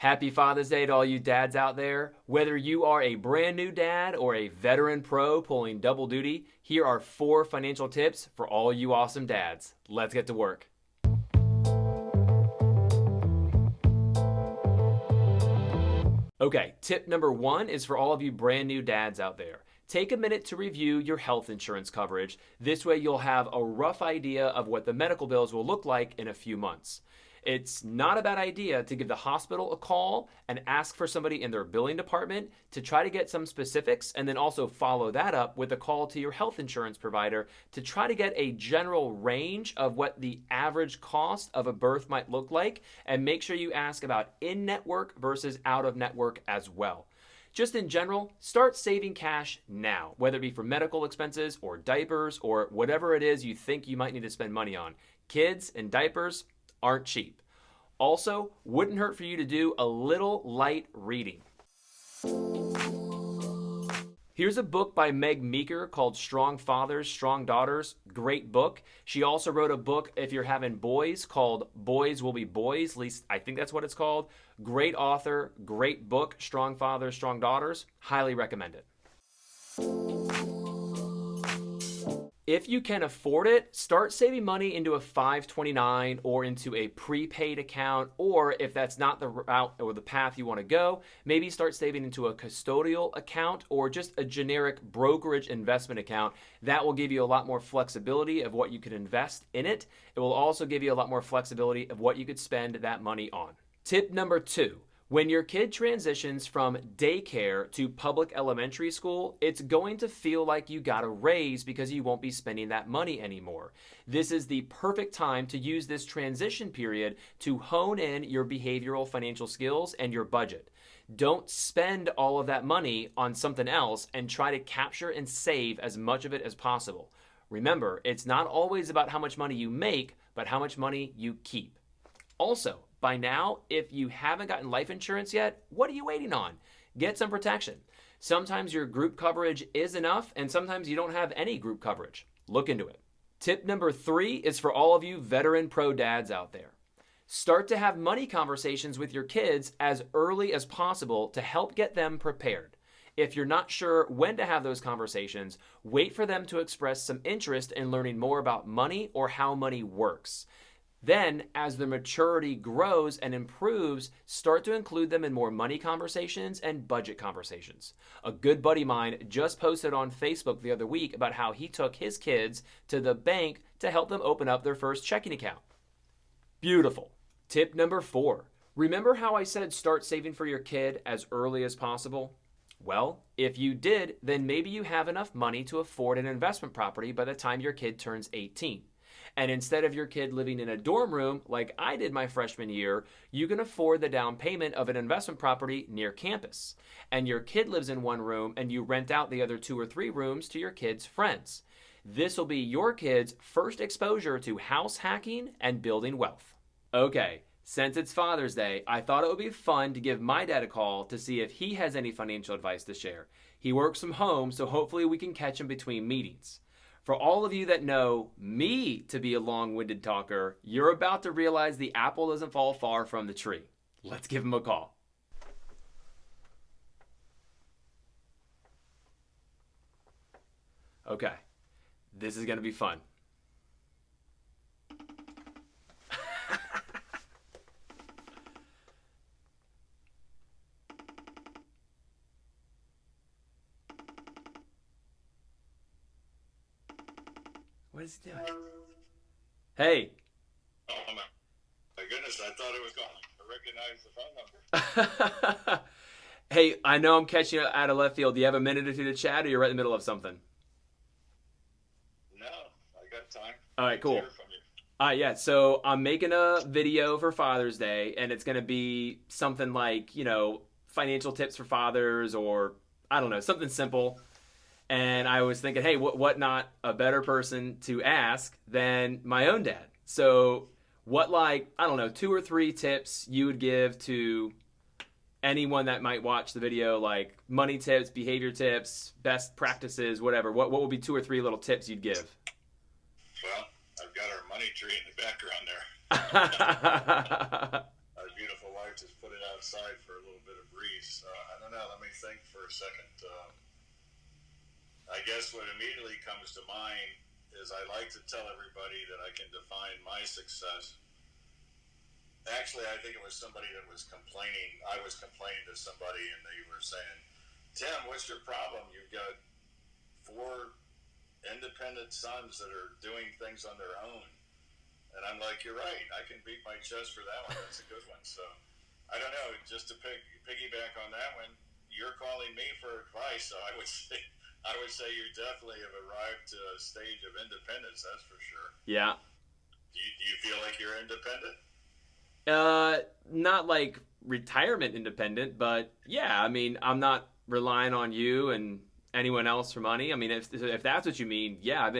Happy Father's Day to all you dads out there. Whether you are a brand new dad or a veteran pro pulling double duty, here are 4 financial tips for all you awesome dads. Let's get to work. Okay, tip number 1 is for all of you brand new dads out there. Take a minute to review your health insurance coverage. This way you'll have a rough idea of what the medical bills will look like in a few months. It's not a bad idea to give the hospital a call and ask for somebody in their billing department to try to get some specifics, and then also follow that up with a call to your health insurance provider to try to get a general range of what the average cost of a birth might look like, and make sure you ask about in-network versus out-of-network as well. Just in general, start saving cash now, whether it be for medical expenses or diapers or whatever it is you think you might need to spend money on. Kids and diapers aren't cheap. Also, wouldn't hurt for you to do a little light reading. Here's a book by Meg Meeker called Strong Fathers, Strong Daughters. Great book. She also wrote a book, if you're having boys, called Boys Will Be Boys. At least I think that's what it's called. Great author, great book, Strong Fathers, Strong Daughters. Highly recommend it. If you can afford it, start saving money into a 529 or into a prepaid account, or if that's not the route or the path you want to go, maybe start saving into a custodial account or just a generic brokerage investment account. That will give you a lot more flexibility of what you could invest in it. It will also give you a lot more flexibility of what you could spend that money on. Tip number 2. When your kid transitions from daycare to public elementary school, it's going to feel like you got a raise because you won't be spending that money anymore. This is the perfect time to use this transition period to hone in your behavioral financial skills and your budget. Don't spend all of that money on something else and try to capture and save as much of it as possible. Remember, it's not always about how much money you make, but how much money you keep. Also, by now, if you haven't gotten life insurance yet, what are you waiting on? Get some protection. Sometimes your group coverage is enough, and sometimes you don't have any group coverage. Look into it. Tip number 3 is for all of you veteran pro dads out there. Start to have money conversations with your kids as early as possible to help get them prepared. If you're not sure when to have those conversations, wait for them to express some interest in learning more about money or how money works. Then, as their maturity grows and improves, start to include them in more money conversations and budget conversations. A good buddy of mine just posted on Facebook the other week about how he took his kids to the bank to help them open up their first checking account. Beautiful. Tip number 4. Remember how I said start saving for your kid as early as possible? Well, if you did, then maybe you have enough money to afford an investment property by the time your kid turns 18. And instead of your kid living in a dorm room like I did my freshman year, you can afford the down payment of an investment property near campus. And your kid lives in one room and you rent out the other 2 or 3 rooms to your kids' friends. This will be your kids' first exposure to house hacking and building wealth. Okay, since it's Father's Day, I thought it would be fun to give my dad a call to see if he has any financial advice to share. He works from home, so hopefully we can catch him between meetings. For all of you that know me to be a long-winded talker, you're about to realize the apple doesn't fall far from the tree. Let's give him a call. Okay, this is going to be fun. What is he doing? Hey. Oh my goodness, I thought it was gone. I recognized the phone number. Hey, I know I'm catching you out of left field. Do you have a minute or two to chat, or you're right in the middle of something? No, I got time. All right, cool. Hear from you. Yeah, so I'm making a video for Father's Day, and it's going to be something like, financial tips for fathers, or I don't know, something simple. And I was thinking, hey, what not a better person to ask than my own dad? So what, 2 or 3 tips you would give to anyone that might watch the video, like money tips, behavior tips, best practices, whatever. What would be 2 or 3 little tips you'd give? Well, I've got our money tree in the background there. Our beautiful wife just put it outside for a little bit of breeze. I don't know. Let me think for a second. I guess what immediately comes to mind is I like to tell everybody that I can define my success. Actually, I think it was somebody that was complaining. I was complaining to somebody, and they were saying, Tim, what's your problem? You've got 4 independent sons that are doing things on their own. And I'm like, you're right. I can beat my chest for that one. That's a good one. So I don't know. Just to piggyback on that one, you're calling me for advice. So I would say you definitely have arrived to a stage of independence. That's for sure. Yeah. Do you feel like you're independent? Not like retirement independent, but yeah, I mean, I'm not relying on you and anyone else for money. I mean, if that's what you mean, yeah, I've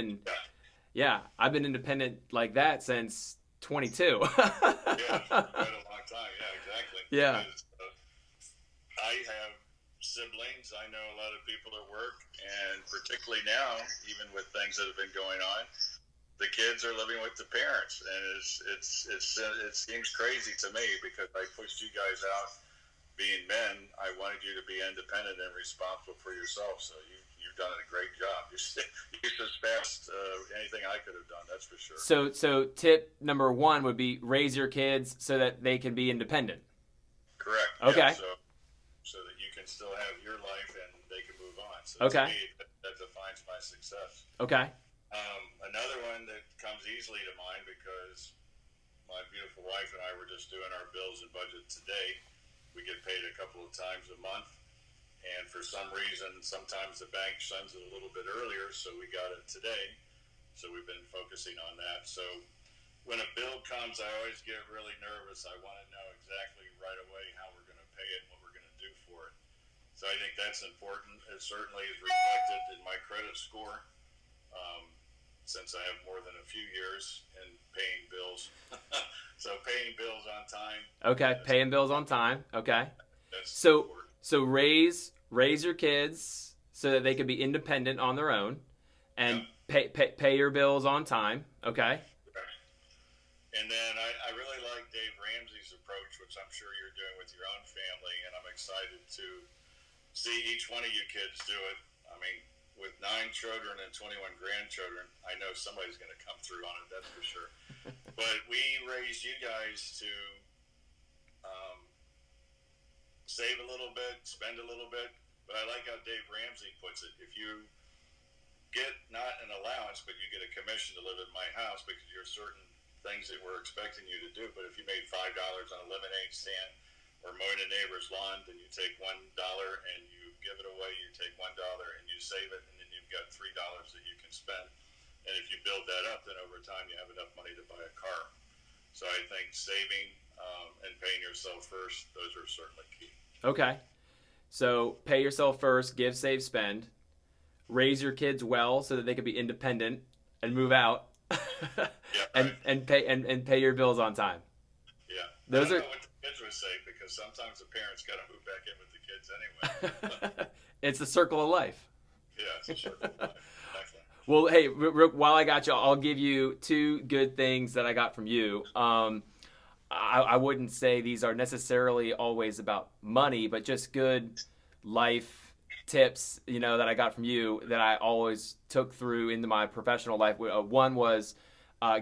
been independent like that since 22. Yeah, quite a long time. Yeah, exactly. Yeah. Because, I have siblings. I know a lot of people at work, and particularly now, even with things that have been going on, the kids are living with the parents, and it seems crazy to me because I pushed you guys out. Being men, I wanted you to be independent and responsible for yourself. So you've done a great job. You surpassed anything I could have done. That's for sure. So tip number 1 would be raise your kids so that they can be independent. Correct. Okay. Yeah, so that you can still have your life and they can move on. So okay. To me, that defines my success. Okay. Another one that comes easily to mind because my beautiful wife and I were just doing our bills and budget today. We get paid a couple of times a month, and for some reason, sometimes the bank sends it a little bit earlier, so we got it today. So we've been focusing on that. So when a bill comes, I always get really nervous. I want to know exactly right away how we're going to pay it and what we're going to do for it. So I think that's important. It certainly is reflected in my credit score. Since I have more than a few years in paying bills. So paying bills on time. Okay, paying bills on time. Okay. That's so important. so raise your kids so that they can be independent on their own, and pay your bills on time. Okay. Right. And then I really like Dave Ramsey's approach, which I'm sure you're doing with your own family, and I'm excited to see each one of you kids do it. I mean, with 9 children and 21 grandchildren, I know somebody's going to come through on it, that's for sure. But we raised you guys to save a little bit, spend a little bit. But I like how Dave Ramsey puts it. If you get not an allowance, but you get a commission to live at my house because you're certain things that we're expecting you to do. But if you made $5 on a lemonade stand or mowing a neighbor's lawn, then you take $1 and you give it away. You take $1 and you save it, and then you've got $3 that you can spend. And if you build that up, then over time you have enough money to buy a car. So I think saving and paying yourself first, those are certainly key. Okay. So pay yourself first, give, save, spend. Raise your kids well so that they can be independent and move out. Yeah, right. and pay your bills on time. Yeah. Those I are don't know what the kids would say because sometimes the parents got to move back in with the kids anyway. It's the circle of life. Yeah, it's a circle of life. Exactly. Well, hey, while I got you, I'll give you 2 good things that I got from you. I wouldn't say these are necessarily always about money, but just good life tips, that I got from you that I always took through into my professional life. One was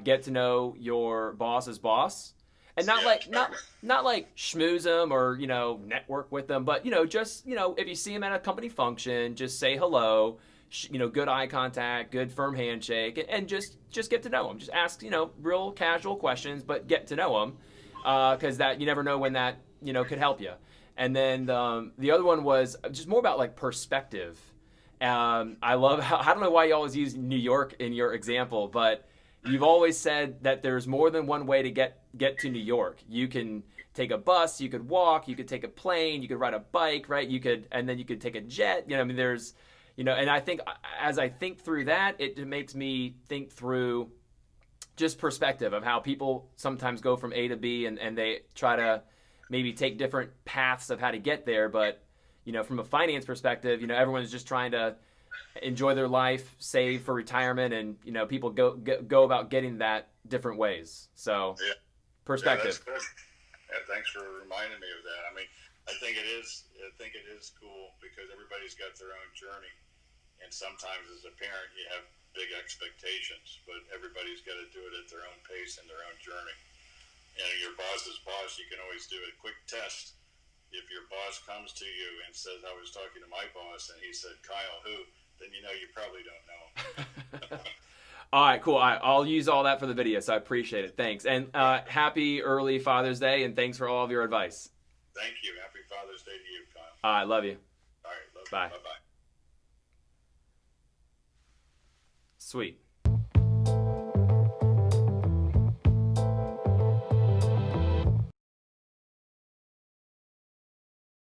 get to know your boss's boss, and not like schmooze them or network with them, but just if you see them at a company function, just say hello. Good eye contact, good firm handshake, and just get to know them. Just ask real casual questions, but get to know them. Because that you never know when that could help you. And then the other one was just more about like perspective. I love I don't know why you always use New York in your example, but you've always said that there's more than one way to get to New York. You can take a bus, you could walk, you could take a plane, you could ride a bike, right? And then you could take a jet. There's and I think as I think through that, it makes me think through just perspective of how people sometimes go from A to B and they try to maybe take different paths of how to get there. But, from a finance perspective, everyone's just trying to enjoy their life, save for retirement, and, people go about getting that different ways. So perspective. Yeah, that's good. And thanks for reminding me of that. I mean, I think it is. I think it is cool because everybody's got their own journey, and sometimes as a parent you have big expectations, but everybody's got to do it at their own pace and their own journey. And your boss's boss, you can always do a quick test. If your boss comes to you and says, "I was talking to my boss and he said Kyle who," then you know you probably don't know him. All right, cool. I'll use all that for the video, so I appreciate it. Thanks. And happy early Father's Day, and thanks for all of your advice. Thank you. Happy Father's Day to you, Kyle. All right, love you. All right, love you. Bye. Bye bye. Sweet.